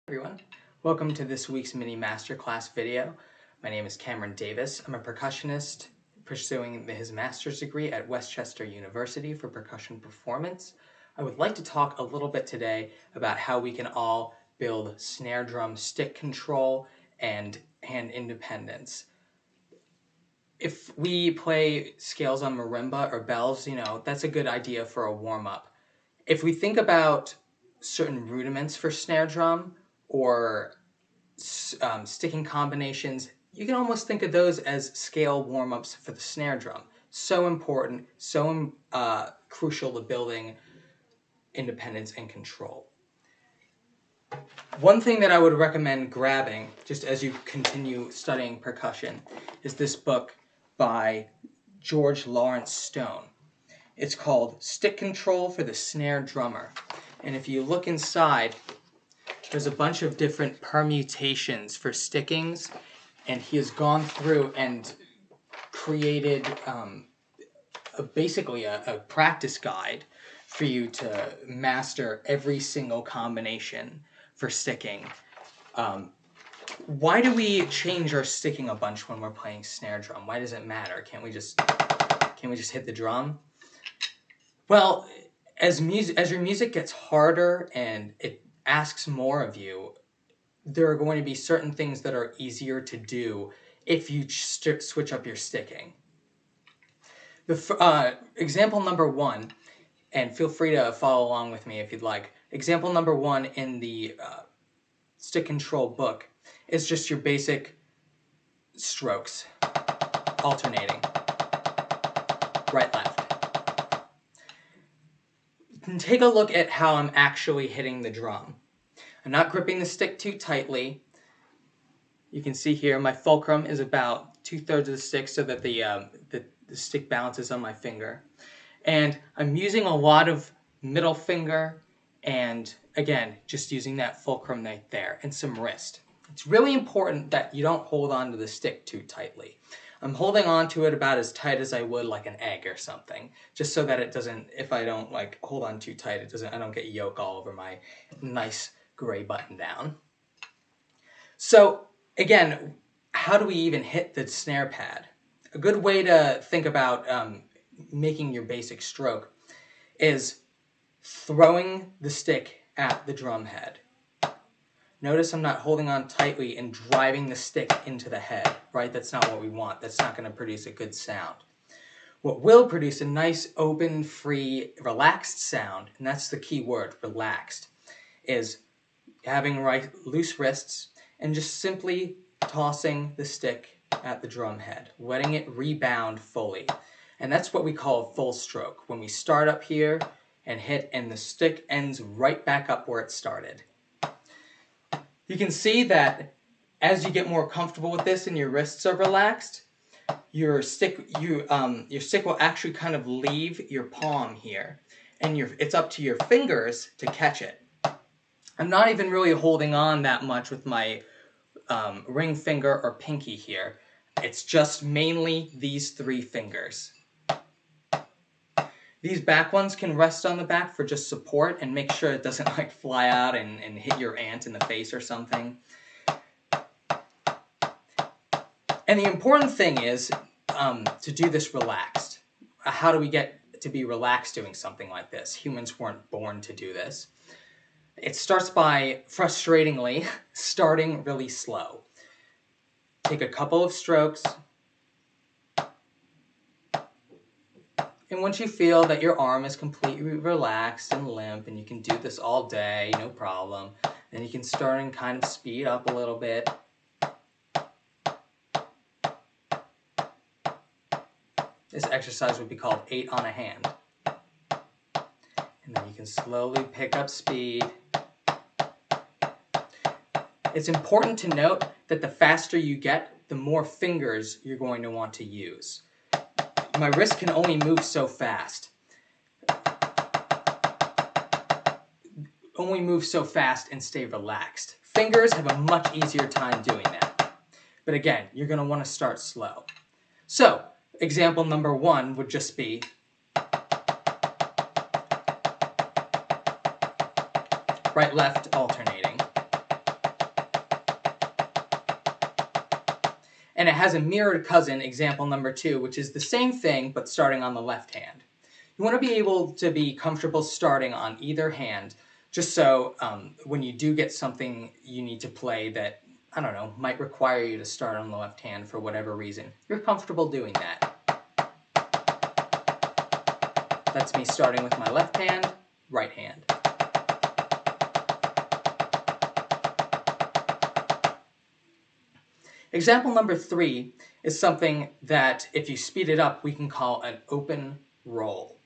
Everyone, welcome to this week's mini masterclass video. My name is Cameron Davis. I'm a percussionist pursuing his master's degree at Westchester University for percussion performance. I would like to talk a little bit today about how we can all build snare drum stick control and hand independence. If we play scales on marimba or bells, that's a good idea for a warm-up. If we think about certain rudiments for snare drum, or sticking combinations, you can almost think of those as scale warm-ups for the snare drum. So important, so crucial to building independence and control. One thing that I would recommend grabbing, just as you continue studying percussion, is this book by George Lawrence Stone. It's called Stick Control for the Snare Drummer. And if you look inside, there's a bunch of different permutations for stickings, and he has gone through and created basically a practice guide for you to master every single combination for sticking. Why do we change our sticking a bunch when we're playing snare drum? Why does it matter? Can't we just hit the drum? Well, as your music gets harder and it asks more of you, there are going to be certain things that are easier to do if you switch up your sticking. Example number one, and feel free to follow along with me if you'd like. Example number one in the stick control book is just your basic strokes, alternating, right, left. Take a look at how I'm actually hitting the drum. I'm not gripping the stick too tightly. You can see here my fulcrum is about 2/3 of the stick so that the stick balances on my finger. And I'm using a lot of middle finger and, again, just using that fulcrum right there and some wrist. It's really important that you don't hold on to the stick too tightly. I'm holding on to it about as tight as I would like an egg or something, just so that it doesn't, if I don't hold on too tight, I don't get yolk all over my nice gray button down. So again, how do we even hit the snare pad? A good way to think about making your basic stroke is throwing the stick at the drum head. Notice I'm not holding on tightly and driving the stick into the head, right? That's not what we want. That's not going to produce a good sound. What will produce a nice, open, free, relaxed sound, and that's the key word, relaxed, is having loose wrists and just simply tossing the stick at the drum head, letting it rebound fully. And that's what we call a full stroke, when we start up here and hit and the stick ends right back up where it started. You can see that as you get more comfortable with this and your wrists are relaxed, your stick will actually kind of leave your palm here, and it's up to your fingers to catch it. I'm not even really holding on that much with my ring finger or pinky here. It's just mainly these three fingers. These back ones can rest on the back for just support and make sure it doesn't fly out and hit your aunt in the face or something. And the important thing is to do this relaxed. How do we get to be relaxed doing something like this? Humans weren't born to do this. It starts by, frustratingly, starting really slow. Take a couple of strokes. And once you feel that your arm is completely relaxed and limp, and you can do this all day, no problem, then you can start and kind of speed up a little bit. This exercise would be called 8 on a hand. And then you can slowly pick up speed. It's important to note that the faster you get, the more fingers you're going to want to use. My wrist can only move so fast. Only move so fast and stay relaxed. Fingers have a much easier time doing that. But again, you're going to want to start slow. So, example number one would just be right, left, alternating. And it has a mirrored cousin, example number 2, which is the same thing, but starting on the left hand. You want to be able to be comfortable starting on either hand, just so when you do get something you need to play that, I don't know, might require you to start on the left hand for whatever reason, you're comfortable doing that. That's me starting with my left hand, right hand. Example number 3 is something that, if you speed it up, we can call an open roll.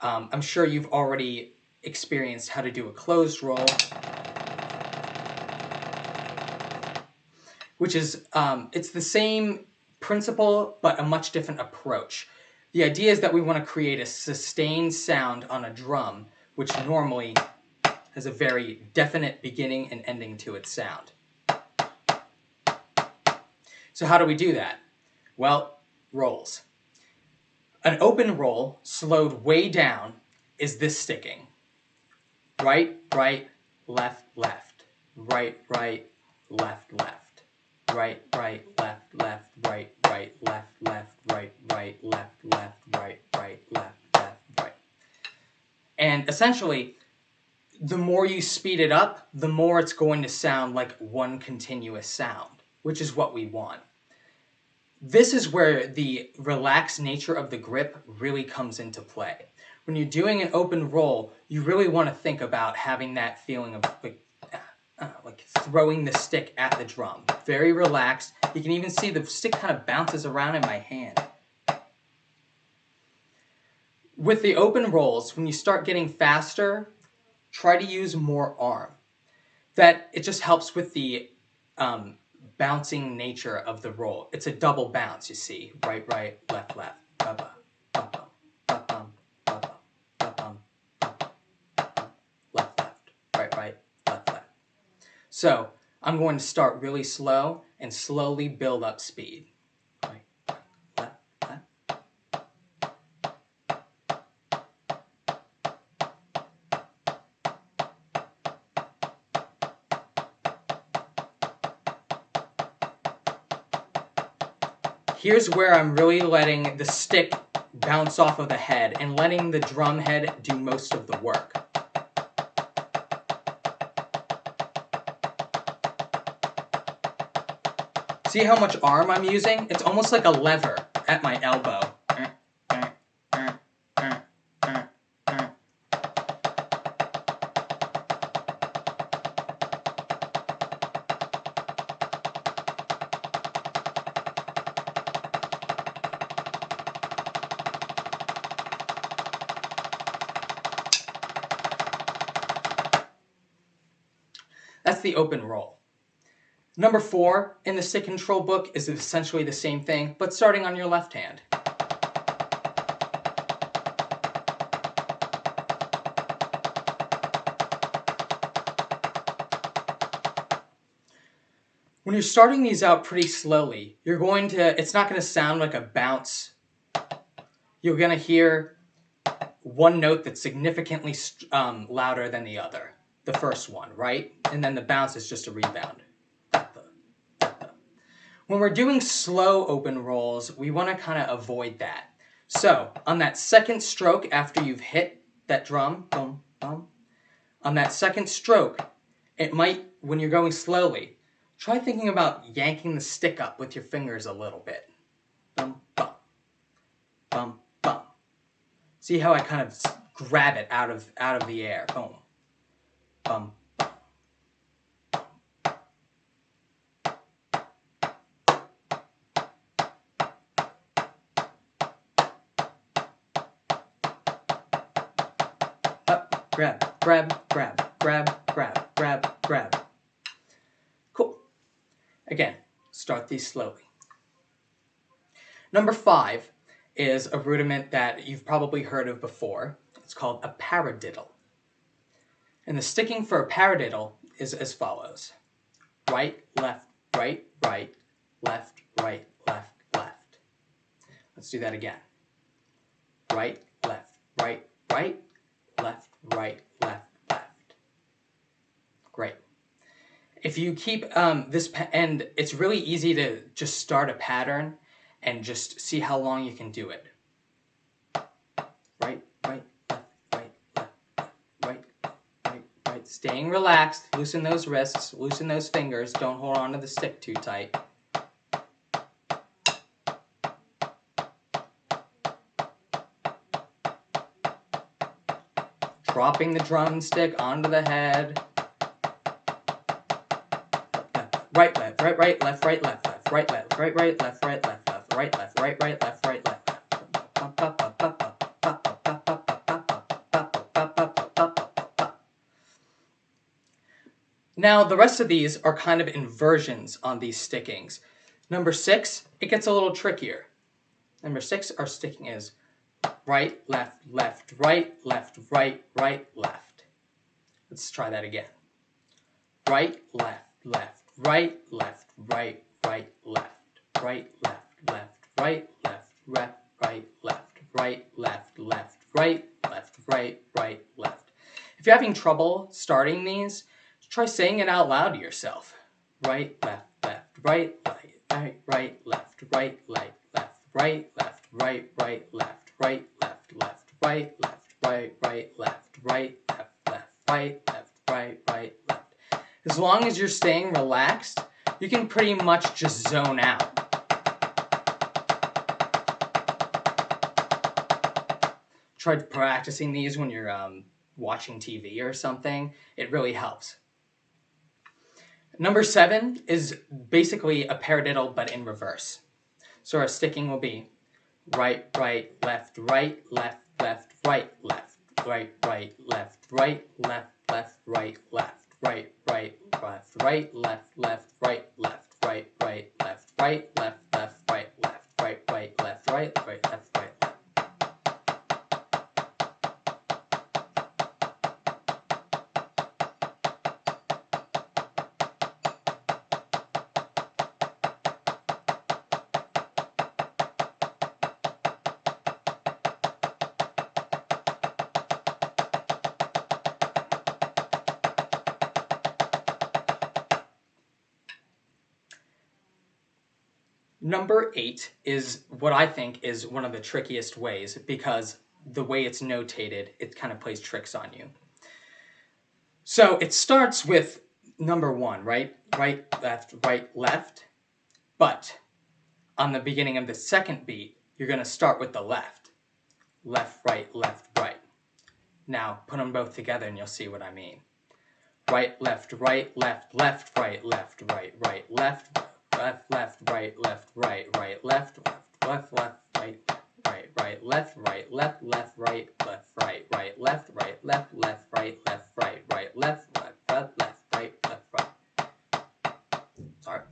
I'm sure you've already experienced how to do a closed roll, which is, it's the same principle, but a much different approach. The idea is that we want to create a sustained sound on a drum, which normally has a very definite beginning and ending to its sound. So how do we do that? Well, rolls. An open roll, slowed way down, is this sticking. Right, right, left, left. Right, right, left, left. Right, right, left, left, right, right, left, left, right, right, left, left, right, right, left, left, right. And essentially, the more you speed it up, the more it's going to sound like one continuous sound, which is what we want. This is where the relaxed nature of the grip really comes into play. When you're doing an open roll, you really want to think about having that feeling of like throwing the stick at the drum. Very relaxed. You can even see the stick kind of bounces around in my hand. With the open rolls, when you start getting faster, try to use more arm. That it just helps with the bouncing nature of the roll. It's a double bounce, you see. Right, right, left, left. Ba-ba, ba-bum, ba-bum, ba-bum, ba-bum, ba-bum, left, left. Right, right, left, left. So I'm going to start really slow and slowly build up speed. Right, left, left. Here's where I'm really letting the stick bounce off of the head and letting the drum head do most of the work. See how much arm I'm using? It's almost like a lever at my elbow. That's the open roll. Number 4 in the stick control book is essentially the same thing, but starting on your left hand. When you're starting these out pretty slowly, it's not going to sound like a bounce. You're going to hear one note that's significantly louder than the other. The first one, right? And then the bounce is just a rebound. When we're doing slow open rolls, we want to kind of avoid that. So, on that second stroke after you've hit that drum, boom, boom, on that second stroke, it might, when you're going slowly, try thinking about yanking the stick up with your fingers a little bit. Bum, bum, bum, bum. See how I kind of grab it out of the air. Boom, bum, bum. Up, grab, grab, grab, grab, grab, grab, grab. Cool. Again, start these slowly. Number 5 is a rudiment that you've probably heard of before. It's called a paradiddle. And the sticking for a paradiddle is as follows. Right, left, right, right, left, right, left, left. Let's do that again. Right, left, right, right, left, right, left, left. Great. If you keep and it's really easy to just start a pattern and just see how long you can do it. Right, right, left, right, left, right, right, right. Staying relaxed, loosen those wrists, loosen those fingers, don't hold on to the stick too tight. Dropping the drumstick onto the head. Right, left, right, right, left, right, left, left, right, left, right, right, left, right, left, left, right, left, right, right, left, right, left. Now, the rest of these are kind of inversions on these stickings. Number 6, it gets a little trickier. Number 6, our sticking is right, left, left, right, left, right, right, left. Let's try that again. Right, left, left, right, left, right, right, left, right, left, left, right, left, left, right, left, right, left, left, right, left, right, right, left. If you're having trouble starting these, try saying it out loud to yourself. Right, left, left, right, right, right, right, left, right, right, left, right, left, right, right, left, right, left, left, right, left, right, right, left, right, left, left, right, left, right, right, left. As long as you're staying relaxed, you can pretty much just zone out. Try practicing these when you're watching TV or something. It really helps. Number 7 is basically a paradiddle, but in reverse. So our sticking will be right, right, left, right, left, left, right, left, right, right, left, right, left, left, right, left, right, right, left, right, left, left, right, left, right, right, left, right, left, left, right, left, right, right, left, right, right, left, right, left. Number 8 is what I think is one of the trickiest ways, because the way it's notated, it kind of plays tricks on you. So it starts with number 1, right? Right, left, left. But on the beginning of the second beat, you're going to start with the left. Left, right, right. Now put them both together and you'll see what I mean. Right, left, right, left, left, right, left, right, right, left, left, left, right, left, right, right, left, left, left, right, right, right, left, right, left, left, right, left, right, right, left, right, left, left, right, left, right, right, left, left, left, left, right, left, right. Sorry.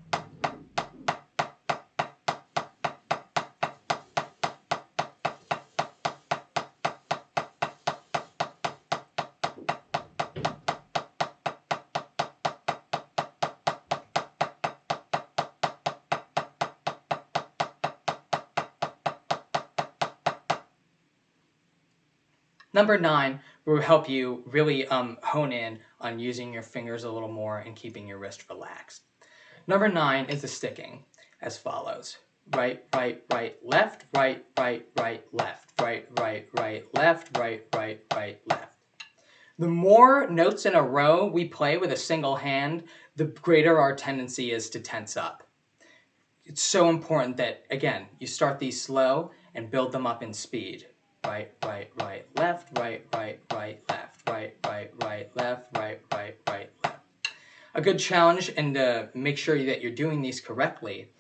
Number 9 will help you really hone in on using your fingers a little more and keeping your wrist relaxed. Number 9 is the sticking as follows. Right, right, right, left, right, right, right, left, right, right, right, left, right, right, right, left. The more notes in a row we play with a single hand, the greater our tendency is to tense up. It's so important that, again, you start these slow and build them up in speed. Right, right, right, left, right, right, right, left, right, right, right, left, right, right, right, left. A good challenge, and to make sure that you're doing these correctly,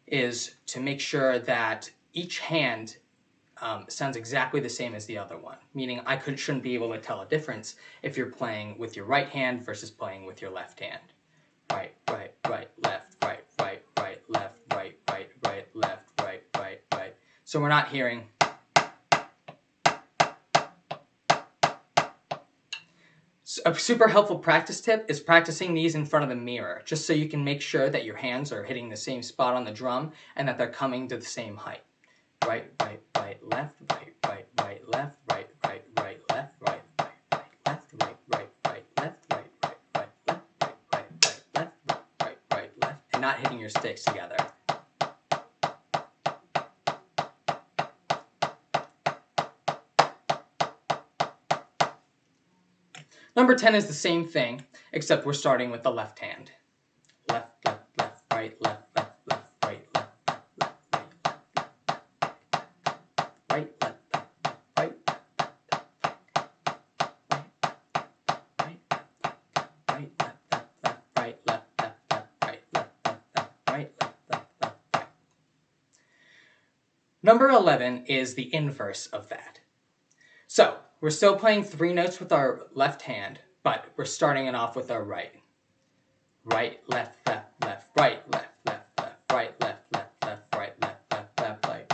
is to make sure that each hand sounds exactly the same as the other one. Meaning I shouldn't be able to tell a difference if you're playing with your right hand versus playing with your left hand. Right, right, right, left, right, right, right, left, right, right, right, left, right, right, right. So we're not hearing. A super helpful practice tip is practicing these in front of the mirror, just so you can make sure that your hands are hitting the same spot on the drum and that they're coming to the same height. Right, right, right, left, right, right, right, left, right, right, right, left, right, right, right, left, right, right, right, left, right, right, right, left, right, right, right, left, you're not hitting your sticks together. Number 10 is the same thing, except we're starting with the left hand. Left, left, left, right, left, left, left, right, left, left, left, right, left, right, right, left, left, right, left, left, right, left, left, right, left, left, right. Number 11 is the inverse of that. So, we're still playing 3 notes with our left hand, but we're starting it off with our right. Right, left, left, left, right, left, left, left, right, left, left, left, right, left, left, left, right.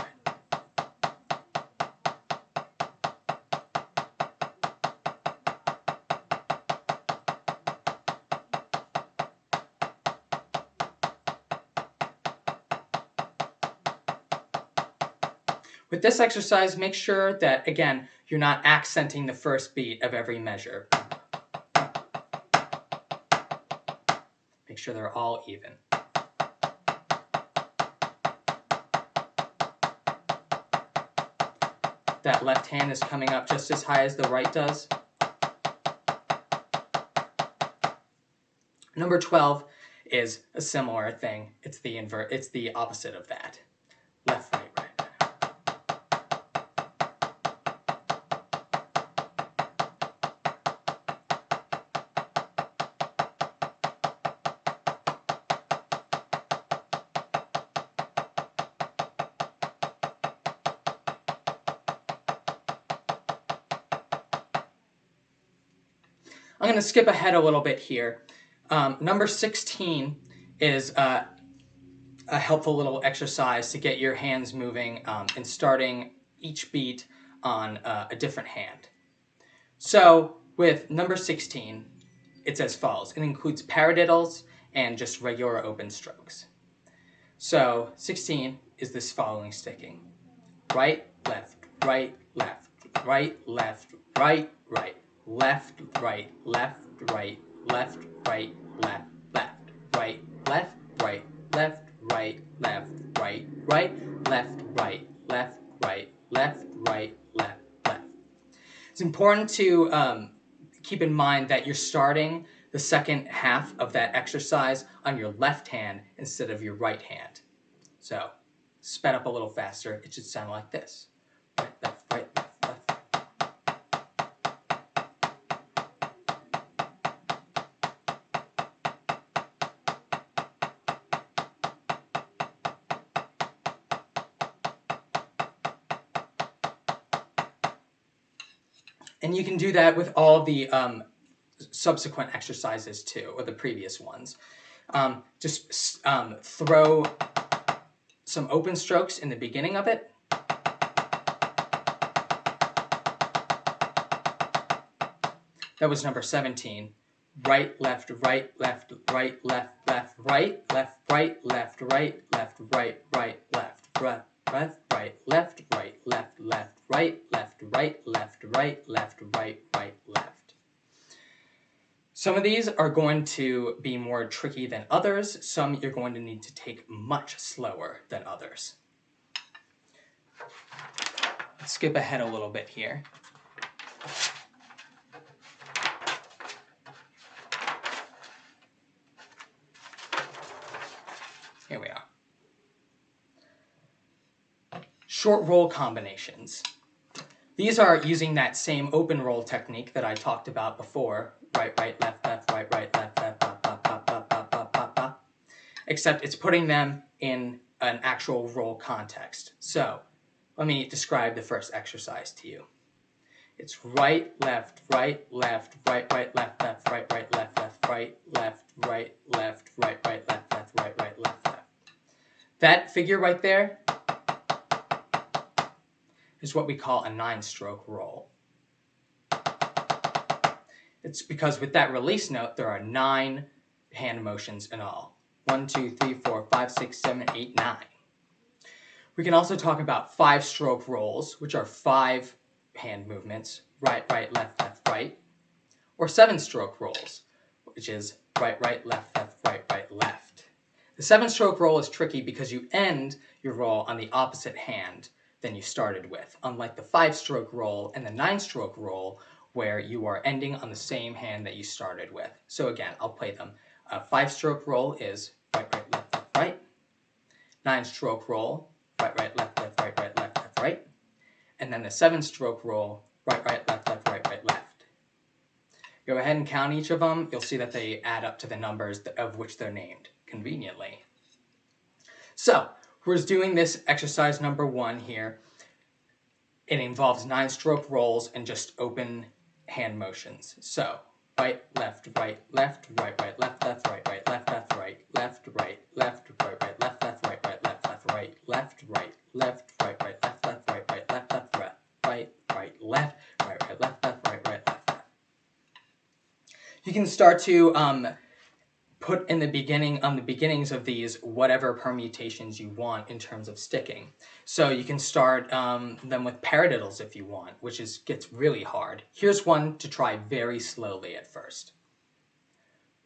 With this exercise, make sure that, again, you're not accenting the first beat of every measure. Make sure they're all even. That left hand is coming up just as high as the right does. Number 12 is a similar thing. It's the opposite of that. Left, right, right. I'm going to skip ahead a little bit here. Number 16 is a helpful little exercise to get your hands moving and starting each beat on a different hand. So with number 16, it's as follows. It includes paradiddles and just regular open strokes. So 16 is this following sticking. Right, left, right, left, right, left, right, right. Left, right, left, right, left, right, left, left, right, left, right, left, right, left, right, right, left, right, left, right, left, right, left, left. It's important to keep in mind that you're starting the second half of that exercise on your left hand instead of your right hand. So, sped up a little faster, it should sound like this. Right, left, right, left. And you can do that with all the subsequent exercises too, or the previous ones. Just throw some open strokes in the beginning of it. That was number 17. Right, left, right, left, right, left, left, right, left, right, left, right, left, right, right, left, left, left, right, left, right, left, left, right, left, right, left, right, left, right, right, left. Some of these are going to be more tricky than others. Some you're going to need to take much slower than others. Let's skip ahead a little bit here. Here we are. Short roll combinations. These are using that same open roll technique that I talked about before. Right, right, left, left, right, right, left, left, pop, pop, pop, pop, pop, pop, pop, pop. Except it's putting them in an actual roll context. So, let me describe the first exercise to you. It's right, left, right, left, right, right, left, left, right, right, left, left, right, left, right, left, right, right, left, left, right, right, left, left. That figure right there is what we call a 9-stroke roll. It's because with that release note, there are 9 hand motions in all. 1, 2, 3, 4, 5, 6, 7, 8, 9. We can also talk about 5-stroke rolls, which are 5 hand movements. Right, right, left, left, right. Or 7-stroke rolls, which is right, right, left, left, right, right, left. The 7-stroke roll is tricky because you end your roll on the opposite hand than you started with, unlike the 5-stroke roll and the 9-stroke roll where you are ending on the same hand that you started with. So again, I'll play them. A 5-stroke roll is right, right, left, left, right. 9-stroke roll, right, right, left, left, right, right, left, left, right. And then the 7-stroke roll, right, right, left, left, right, right, left. Go ahead and count each of them. You'll see that they add up to the numbers of which they're named, conveniently. So, we're doing this exercise number 1 here. It involves 9-stroke rolls and just open hand motions. So, right, left, right, left, right, right, left, left, right, right, left, left, right, left, right, left, right, right, left, left, right, right, left, left, right, left, right, left, right, right, left, left, right, right, left, left, right, right, left, right, right, left, left, right, right, left, left. You can start to put in the beginnings of these whatever permutations you want in terms of sticking. So you can start them with paradiddles if you want, which gets really hard. Here's one to try very slowly at first.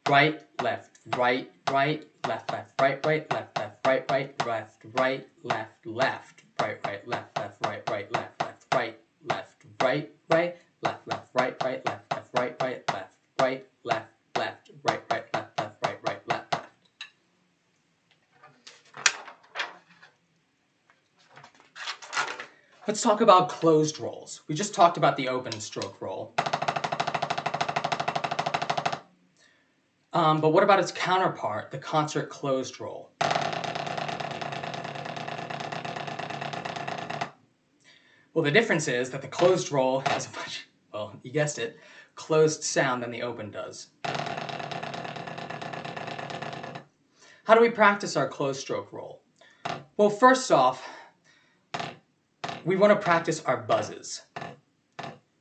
Right, left, right, right, left, left, right, right, left, left, right, right, left, right, left, left, right, right, left, left, right, right, left, left, right, left, right, right, left, left, right, right, left, left, right, right, left, right, left, left, right, right, left, left, right, right, left, left. Let's talk about closed rolls. We just talked about the open stroke roll. But what about its counterpart, the concert closed roll? Well, the difference is that the closed roll has a much, well, you guessed it, closed sound than the open does. How do we practice our closed stroke roll? Well, first off, we want to practice our buzzes.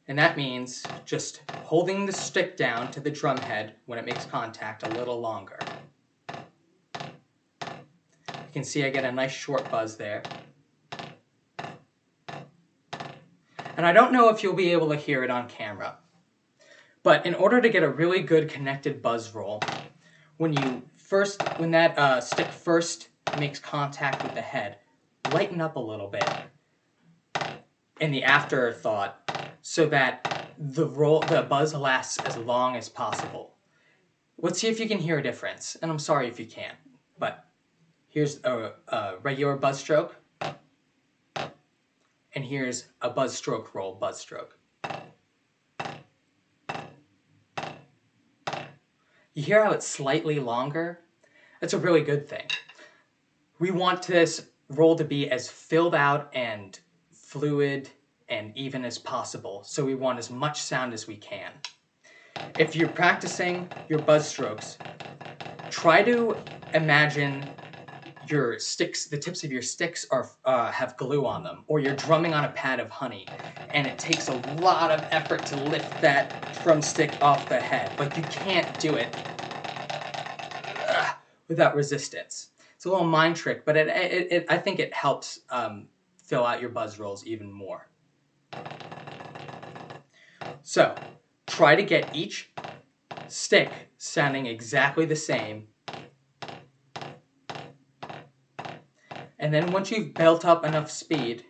And that means just holding the stick down to the drum head when it makes contact a little longer. You can see I get a nice short buzz there. And I don't know if you'll be able to hear it on camera, but in order to get a really good connected buzz roll, when that stick first makes contact with the head, lighten up a little bit in the afterthought so that the buzz lasts as long as possible. Let's see if you can hear a difference, and I'm sorry if you can't, but here's a regular buzz stroke, and here's a buzz stroke roll buzz stroke. You hear how it's slightly longer? That's a really good thing. We want this roll to be as filled out and fluid and even as possible, so we want as much sound as we can. If you're practicing your buzz strokes, try to imagine your sticks, the tips of your sticks have glue on them, or you're drumming on a pad of honey, and it takes a lot of effort to lift that drumstick off the head, but you can't do it without resistance. It's a little mind trick, but I think it helps fill out your buzz rolls even more. So, try to get each stick sounding exactly the same. And then once you've built up enough speed,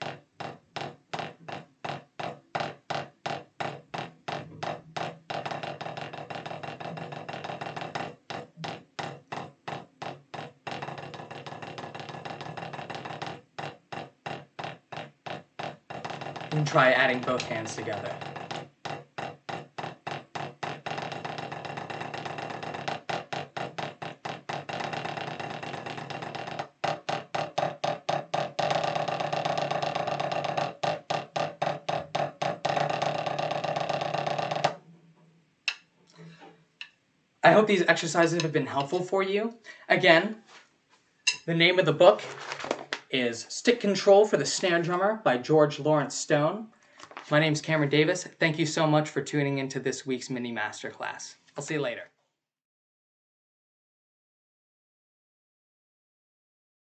you can try adding both hands together. I hope these exercises have been helpful for you. Again, the name of the book is Stick Control for the Snare Drummer by George Lawrence Stone. My name's Cameron Davis. Thank you so much for tuning into this week's mini masterclass. I'll see you later.